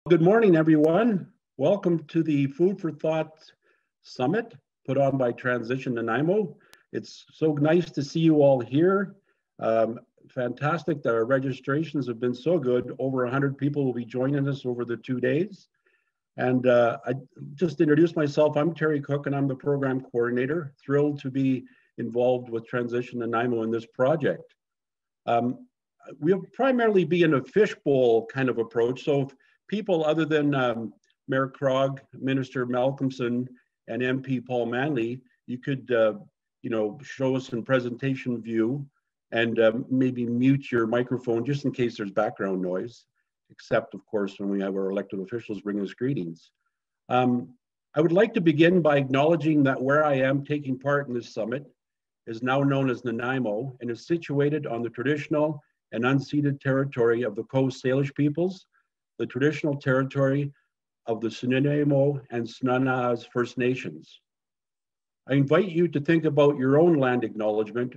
Good morning, everyone. Welcome to the Food for Thought Summit put on by Transition Nanaimo. It's so nice to see you all here. Fantastic that our registrations have been so good. Over 100 people will be joining us over the 2 days. And I just introduced myself. I'm Terry Cook and I'm the program coordinator. Thrilled to be involved with Transition Nanaimo in this project. We'll primarily be in a fishbowl kind of approach. So if people other than Mayor Krog, Minister Malcolmson, and MP Paul Manley, you could show us in presentation view and maybe mute your microphone just in case there's background noise, except of course when we have our elected officials bring us greetings. I would like to begin by acknowledging that where I am taking part in this summit is now known as Nanaimo and is situated on the traditional and unceded territory of the Coast Salish peoples, the traditional territory of the Nanaimo and Snuneymuxw First Nations. I invite you to think about your own land acknowledgement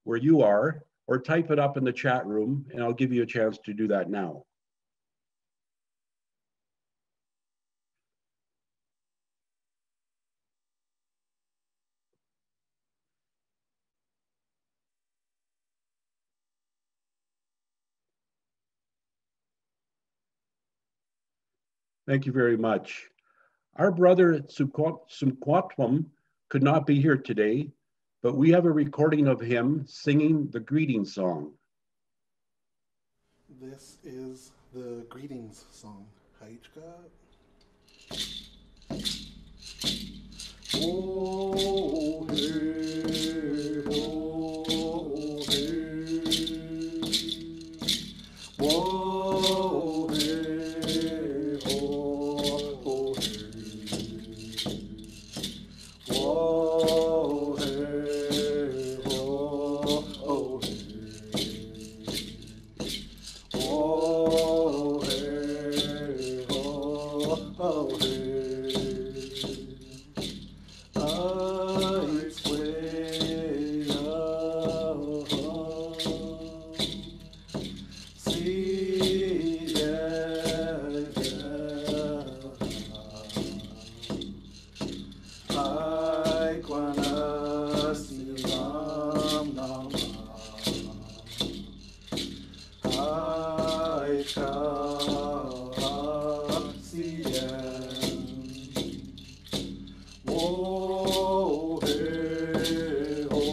where you are, or type it up in the chat room, and I'll give you a chance to do that now. Thank you very much. Our brother tsumqwatun could not be here today, but we have a recording of him singing the greeting song. This is the greetings song. Haichka. Oh, hey, oh, hey. Whoa, hey, oh, hey. Whoa, hey, oh, hey. Whoa, hey, oh, hey.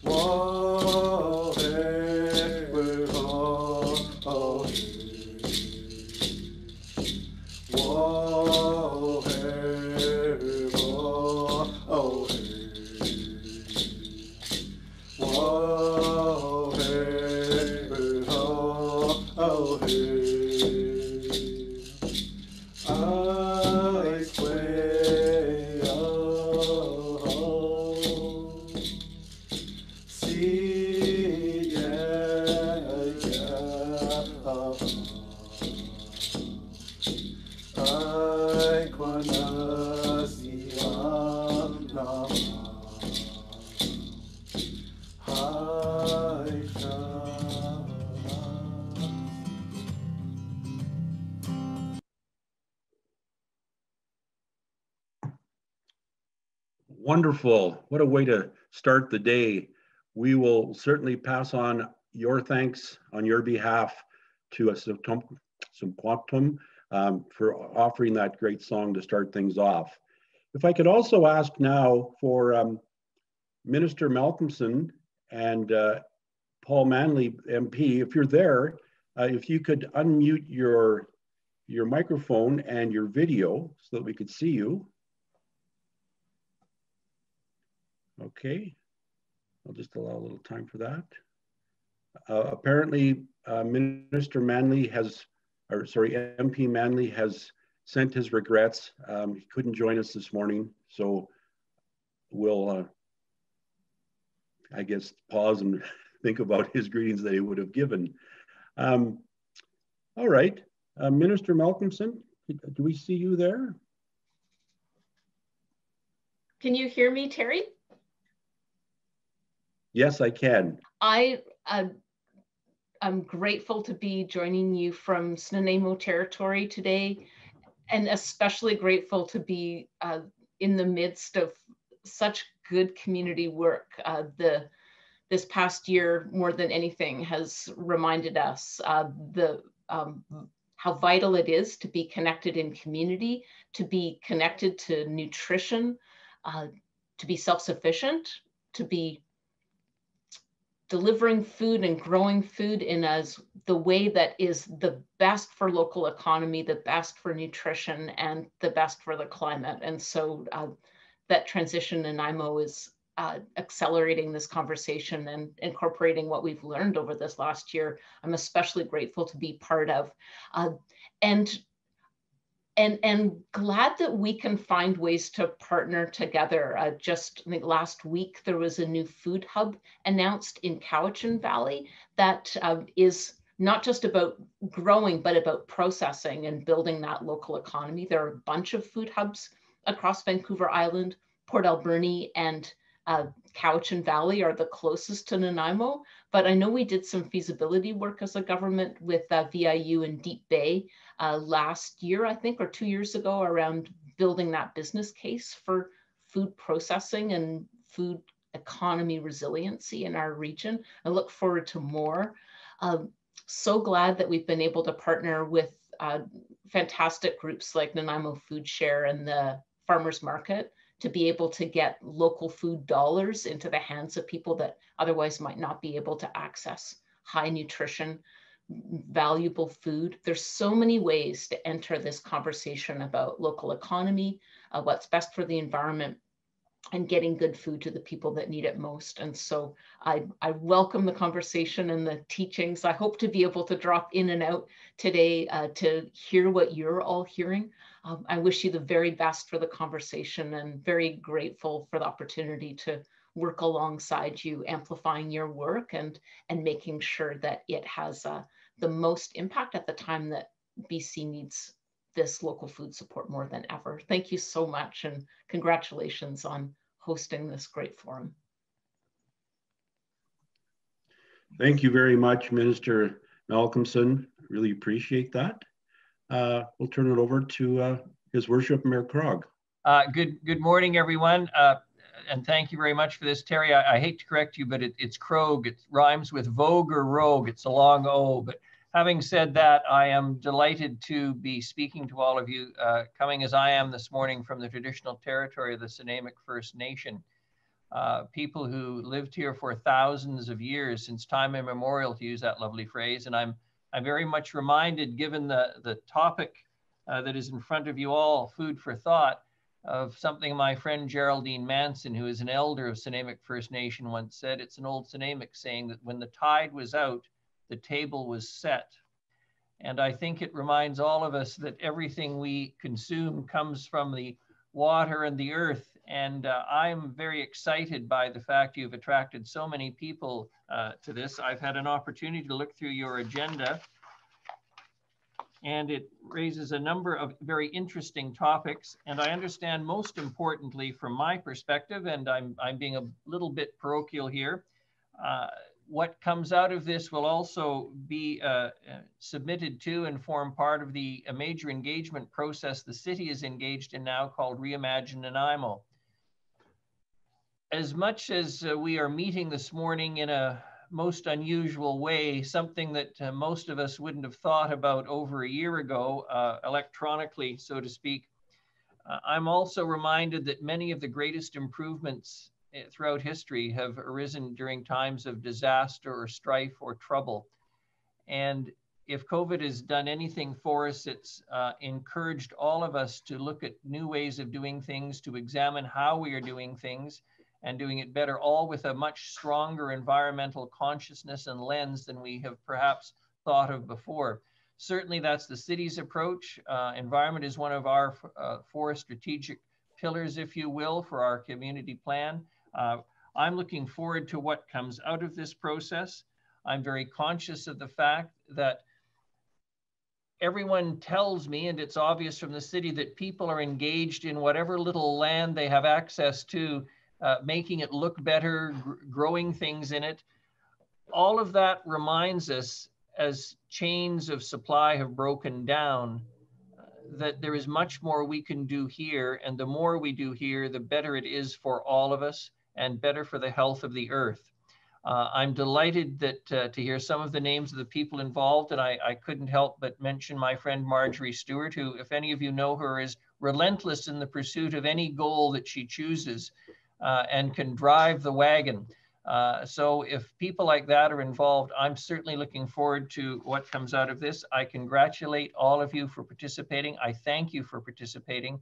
Whoa, hey. Wonderful. What a way to start the day. We will certainly pass on your thanks on your behalf to tsumqwatun for offering that great song to start things off. If I could also ask now for Minister Malcolmson and Paul Manley, MP, if you're there, if you could unmute your microphone and your video so that we could see you. Okay, I'll just allow a little time for that. Apparently, Minister Manley has, or sorry, MP Manley has sent his regrets. He couldn't join us this morning, so we'll, I guess, pause and think about his greetings that he would have given. All right, Minister Malcolmson, do we see you there? Can you hear me, Terry? Yes, I can. I'm grateful to be joining you from Snuneymuxw territory today, and especially grateful to be in the midst of such good community work. This past year, more than anything, has reminded us how vital it is to be connected in community, to be connected to nutrition, to be self-sufficient, to be delivering food and growing food in the way that is the best for local economy, the best for nutrition, and the best for the climate. And so that transition in Nanaimo is accelerating this conversation and incorporating what we've learned over this last year. I'm especially grateful to be part of. And glad that we can find ways to partner together. Just I think last week, there was a new food hub announced in Cowichan Valley that is not just about growing, but about processing and building that local economy. There are a bunch of food hubs across Vancouver Island. Port Alberni and Cowichan Valley are the closest to Nanaimo, but I know we did some feasibility work as a government with VIU in Deep Bay last year, I think, or 2 years ago, around building that business case for food processing and food economy resiliency in our region. I look forward to more. So glad that we've been able to partner with fantastic groups like Nanaimo Food Share and the Farmers Market to be able to get local food dollars into the hands of people that otherwise might not be able to access high nutrition, valuable food. There's so many ways to enter this conversation about local economy, what's best for the environment, and getting good food to the people that need it most. And so I welcome the conversation and the teachings. I hope to be able to drop in and out today to hear what you're all hearing. I wish you the very best for the conversation, and very grateful for the opportunity to work alongside you, amplifying your work and making sure that it has the most impact at the time that BC needs this local food support more than ever. Thank you so much, and congratulations on hosting this great forum. Thank you very much, Minister Malcolmson. Really appreciate that. We'll turn it over to His Worship Mayor Krog. Good morning, everyone. And thank you very much for this, Terry. I hate to correct you, but it's Krog. It rhymes with vogue or rogue. It's a long O. But having said that, I am delighted to be speaking to all of you, coming as I am this morning from the traditional territory of the Snuneymuxw First Nation. People who lived here for thousands of years, since time immemorial, to use that lovely phrase. And I'm very much reminded, given the topic that is in front of you all, food for thought, of something my friend Geraldine Manson, who is an elder of Snuneymuxw First Nation, once said. It's an old Snuneymuxw saying that when the tide was out, the table was set. And I think it reminds all of us that everything we consume comes from the water and the earth. And I'm very excited by the fact you've attracted so many people to this. I've had an opportunity to look through your agenda. and it raises a number of very interesting topics. And I understand, most importantly from my perspective, and I'm being a little bit parochial here, what comes out of this will also be submitted to and form part of the major engagement process the city is engaged in now, called Reimagine Nanaimo. As much as we are meeting this morning in a most unusual way, something that most of us wouldn't have thought about over a year ago, electronically, so to speak, I'm also reminded that many of the greatest improvements throughout history have arisen during times of disaster or strife or trouble. And if COVID has done anything for us, it's encouraged all of us to look at new ways of doing things, to examine how we are doing things and doing it better, all with a much stronger environmental consciousness and lens than we have perhaps thought of before. Certainly that's the city's approach. Environment is one of our 4 strategic pillars, if you will, for our community plan. I'm looking forward to what comes out of this process. I'm very conscious of the fact that everyone tells me, and it's obvious from the city, that people are engaged in whatever little land they have access to, making it look better, growing things in it. All of that reminds us, as chains of supply have broken down, that there is much more we can do here. And the more we do here, the better it is for all of us and better for the health of the earth. I'm delighted that to hear some of the names of the people involved, and I couldn't help but mention my friend Marjorie Stewart, who, if any of you know her, is relentless in the pursuit of any goal that she chooses, and can drive the wagon. So if people like that are involved, I'm certainly looking forward to what comes out of this. I congratulate all of you for participating. I thank you for participating,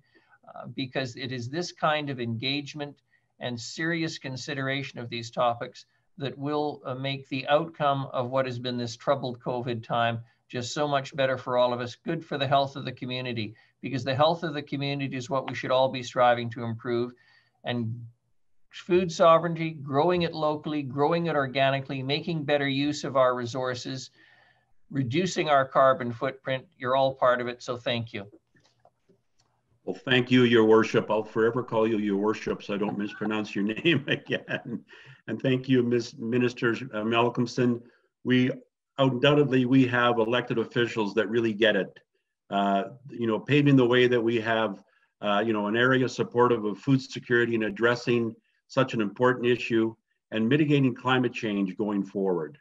because it is this kind of engagement and serious consideration of these topics that will make the outcome of what has been this troubled COVID time just so much better for all of us, good for the health of the community, because the health of the community is what we should all be striving to improve. And food sovereignty, growing it locally, growing it organically, making better use of our resources, reducing our carbon footprint, you're all part of it, so thank you. Well, thank you, Your Worship. I'll forever call you Your Worship so I don't mispronounce your name again. And thank you, Minister Malcolmson. Undoubtedly, we have elected officials that really get it. You know, paving the way that we have, you know, an area supportive of food security and addressing such an important issue and mitigating climate change going forward.